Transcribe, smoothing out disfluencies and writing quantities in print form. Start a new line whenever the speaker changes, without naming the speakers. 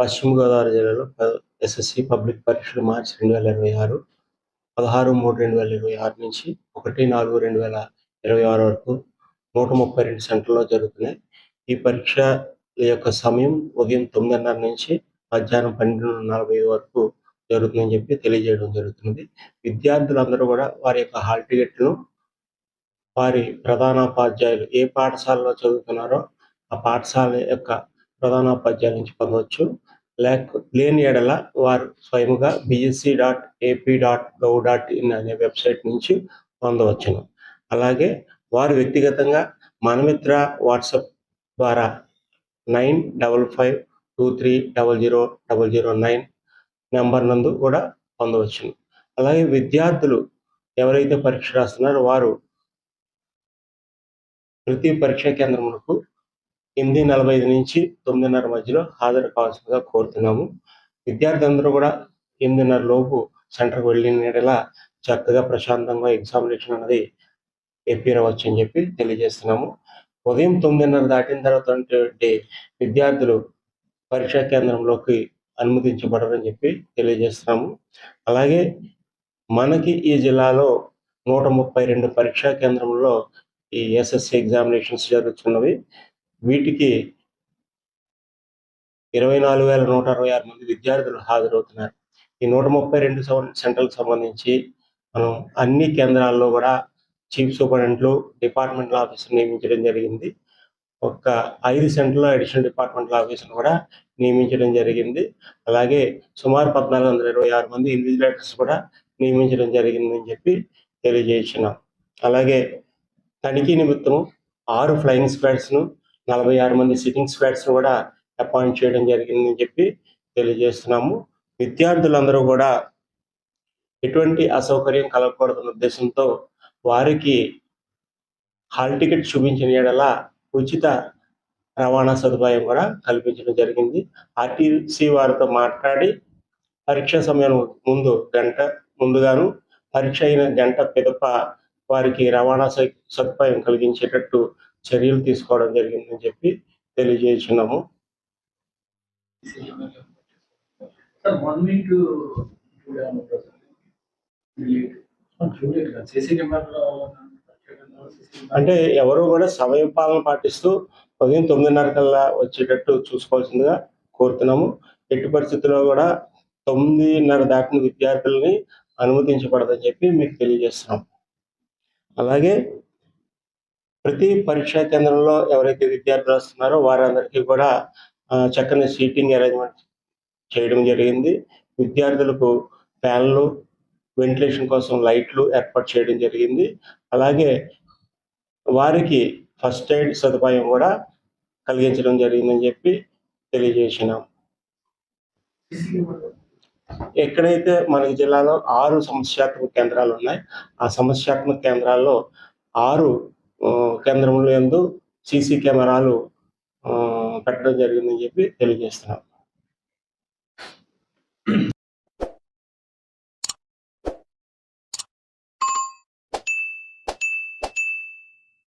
పశ్చిమ గోదావరి జిల్లాలో SSC public పరీక్షలు మార్చి 2026, 16/3/2026 నుంచి 1/4/2026 వరకు 132 సెంటర్‌లో జరుగుతున్నాయి. ఈ పరీక్ష యొక్క సమయం ఉదయం 9:30 నుంచి మధ్యాహ్నం 12:45 వరకు జరుగుతుందని చెప్పి తెలియజేయడం జరుగుతుంది. విద్యార్థులందరూ కూడా వారి యొక్క హాల్ టికెట్‌ను వారి ప్రధానోపాధ్యాయులు ఏ పాఠశాలలో చదువుతున్నారో ఆ పాఠశాల యొక్క ప్రధానోపాధ్యాయుల నుంచి పొందవచ్చు. లేని యెడల వారు స్వయముగా bsc.ap.gov.in అనే వెబ్‌సైట్ నుంచి పొందవచ్చును. అలాగే వారు వ్యక్తిగతంగా మనమిత్ర వాట్సాప్ ద్వారా 9552300009 నంబర్ నందు కూడా పొందవచ్చును. అలాగే విద్యార్థులు ఎవరైతే పరీక్ష రాస్తున్నారో వారు ప్రతి పరీక్షా కేంద్రమునకు 8:45 నుంచి 9:30 మధ్యలో హాజరు కావాల్సిందిగా కోరుతున్నాము. విద్యార్థులందరూ కూడా 8:30 లోపు సెంటర్‌కి వెళ్ళిన యెడల చక్కగా ప్రశాంతంగా ఎగ్జామినేషన్ అనేది అపియర్ అవ్వచ్చు అని చెప్పి తెలియజేస్తున్నాము. ఉదయం 9:30 దాటిన తర్వాత విద్యార్థులు పరీక్షా కేంద్రంలోకి అనుమతించబడరని చెప్పి తెలియజేస్తున్నాము. అలాగే మనకి ఈ జిల్లాలో 132 పరీక్షా కేంద్రంలో ఈ ఎస్ఎస్సి ఎగ్జామినేషన్స్ జరుగుతున్నవి. వీటికి 24,166 మంది విద్యార్థులు హాజరవుతున్నారు. ఈ 132 సెంటర్‌లకు సంబంధించి మనం అన్ని కేంద్రాల్లో కూడా చీఫ్ సూపరింటెండెంట్లు, డిపార్ట్మెంటల్ ఆఫీసర్ నియమించడం జరిగింది. 5 సెంటర్‌లో అడిషనల్ డిపార్ట్మెంటల్ ఆఫీసర్‌ని కూడా నియమించడం జరిగింది. అలాగే సుమారు 1,426 మంది ఇన్విజిలేటర్స్ కూడా నియమించడం జరిగిందని చెప్పి తెలియజేస్తున్నాం. అలాగే తనిఖీ నిమిత్తం 6 ఫ్లయింగ్ స్క్వాడ్స్‌ను, 46 మంది సిట్టింగ్ స్క్వాడ్స్‌ను కూడా అపాయింట్ చేయడం జరిగిందని చెప్పి తెలియజేస్తున్నాము. విద్యార్థులందరూ కూడా ఎటువంటి అసౌకర్యం కలగకూడదన్న ఉద్దేశంతో వారికి హాల్ టికెట్ చూపించిన యెడల ఉచిత రవాణా సదుపాయం కూడా కల్పించడం జరిగింది. ఆర్టీసీ వారితో మాట్లాడి పరీక్ష సమయం ముందు గంట ముందుగాను, పరీక్ష అయిన గంట పిదప వారికి రవాణా సదుపాయం కలిగించేటట్టు చర్యలు తీసుకోవడం జరిగిందని చెప్పి తెలియజేస్తున్నాము. అంటే ఎవరు కూడా సమయపాలన పాటిస్తూ ఉదయం 9:30 కల్లా వచ్చేటట్టు చూసుకోవాల్సిందిగా కోరుతున్నాము. ఎట్టి పరిస్థితుల్లో కూడా 9:30 దాటిన విద్యార్థులని అనుమతించబడదని చెప్పి మీకు తెలియజేస్తున్నాం. అలాగే ప్రతి పరీక్షా కేంద్రంలో ఎవరైతే విద్యార్థులు వస్తున్నారో వారందరికీ కూడా చక్కని సీటింగ్ అరేంజ్మెంట్ చేయడం జరిగింది. విద్యార్థులకు ఫ్యాన్లు, వెంటిలేషన్ కోసం లైట్లు ఏర్పాటు చేయడం జరిగింది. అలాగే వారికి ఫస్ట్ ఎయిడ్ సదుపాయం కూడా కలిగించడం జరిగిందని చెప్పి తెలియజేసినాం. ఎక్కడైతే మనకి జిల్లాలో 6 సమస్యాత్మక కేంద్రాలు ఉన్నాయి, ఆ సమస్యాత్మక కేంద్రాల్లో 6 కేంద్రముల యందు సీసీ కెమెరాలు పెట్టడం జరిగిందని చెప్పి తెలియజేస్తున్నాం.